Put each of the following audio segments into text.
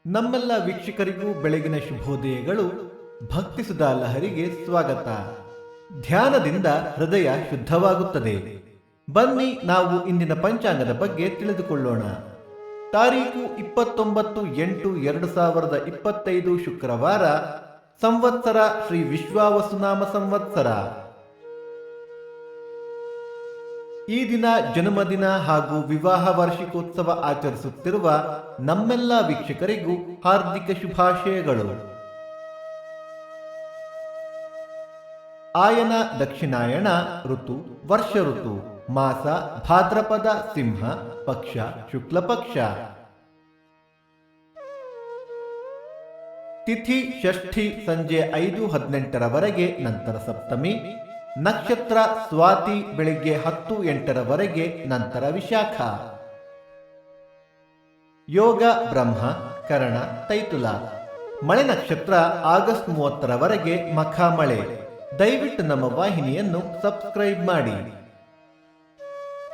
ನಮ್ಮೆಲ್ಲ ವೀಕ್ಷಕರಿಗೂ ಬೆಳಗಿನ ಶುಭೋದಯಗಳು. ಭಕ್ತಿ ಸುಧಾ ಲಹರಿಗೆ ಸ್ವಾಗತ. ಧ್ಯಾನದಿಂದ ಹೃದಯ ಶುದ್ಧವಾಗುತ್ತದೆ. ಬನ್ನಿ ನಾವು ಇಂದಿನ ಪಂಚಾಂಗದ ಬಗ್ಗೆ ತಿಳಿದುಕೊಳ್ಳೋಣ. ತಾರೀಕು 29/8/2025 ಶುಕ್ರವಾರ. ಸಂವತ್ಸರ ಶ್ರೀ ವಿಶ್ವಾವಸುನಾಮ ಸಂವತ್ಸರ. ಈ ದಿನ ಜನ್ಮದಿನ ಹಾಗೂ ವಿವಾಹ ವಾರ್ಷಿಕೋತ್ಸವ ಆಚರಿಸುತ್ತಿರುವ ನಮ್ಮೆಲ್ಲ ವೀಕ್ಷಕರಿಗೂ ಹಾರ್ದಿಕ ಶುಭಾಶಯಗಳು. ಆಯನ ದಕ್ಷಿಣಾಯಣ ಋತು ವರ್ಷ ಋತು. ಮಾಸ ಭಾದ್ರಪದ ಸಿಂಹ. ಪಕ್ಷ ಶುಕ್ಲ ಪಕ್ಷ. ತಿಥಿ ಷಷ್ಠಿ ಸಂಜೆ 5:18 ನಂತರ ಸಪ್ತಮಿ. ನಕ್ಷತ್ರ ಸ್ವಾತಿ ಬೆಳಿಗ್ಗೆ 10:08 ನಂತರ ವಿಶಾಖ. ಯೋಗ ಬ್ರಹ್ಮ ಕರಣ ತೈತುಲ. ಮಳೆ ನಕ್ಷತ್ರ ಆಗಸ್ಟ್ 30 ಮಖ ಮಳೆ. ದಯವಿಟ್ಟು ನಮ್ಮ ವಾಹಿನಿಯನ್ನು ಸಬ್ಸ್ಕ್ರೈಬ್ ಮಾಡಿ.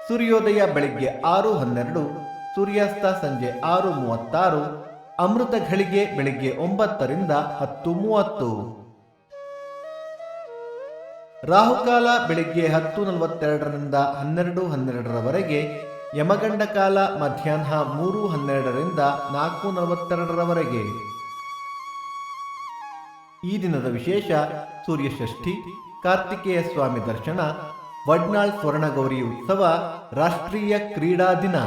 ಸೂರ್ಯೋದಯ ಬೆಳಿಗ್ಗೆ 6:12, ಸೂರ್ಯಾಸ್ತ ಸಂಜೆ 6:36. ಅಮೃತ ಘಳಿಗೆ ಬೆಳಿಗ್ಗೆ 9 ರಿಂದ 10:30. ರಾಹುಕಾಲ ಬೆಳಿಗ್ಗೆ 10:42 ರಿಂದ 12:12. ಯಮಗಂಡ ಕಾಲ ಮಧ್ಯಾಹ್ನ 3:12 ರಿಂದ 4:42. ಈ ದಿನದ ವಿಶೇಷ: ಸೂರ್ಯ ಷಷ್ಠಿ, ಕಾರ್ತಿಕೇಯ ಸ್ವಾಮಿ ದರ್ಶನ, ವಡ್ನಾಳ್ ಸ್ವರ್ಣಗೌರಿ ಉತ್ಸವ, ರಾಷ್ಟ್ರೀಯ ಕ್ರೀಡಾ ದಿನ.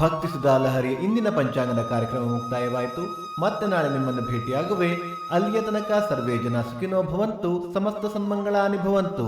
ಭಕ್ತಿ ಸುಧಾ ಲಹರಿಯ ಇಂದಿನ ಪಂಚಾಂಗದ ಕಾರ್ಯಕ್ರಮ ಮುಕ್ತಾಯವಾಯಿತು. ಮತ್ತೆ ನಾಳೆ ನಿಮ್ಮನ್ನು ಭೇಟಿಯಾಗುವೆ. ಅಲ್ಲಿಯ ತನಕ ಸರ್ವೇ ಜನ ಸುಖಿನೋ ಭವಂತು. ಸಮಸ್ತ ಸನ್ಮಂಗಳಾನಿ ಭವಂತು.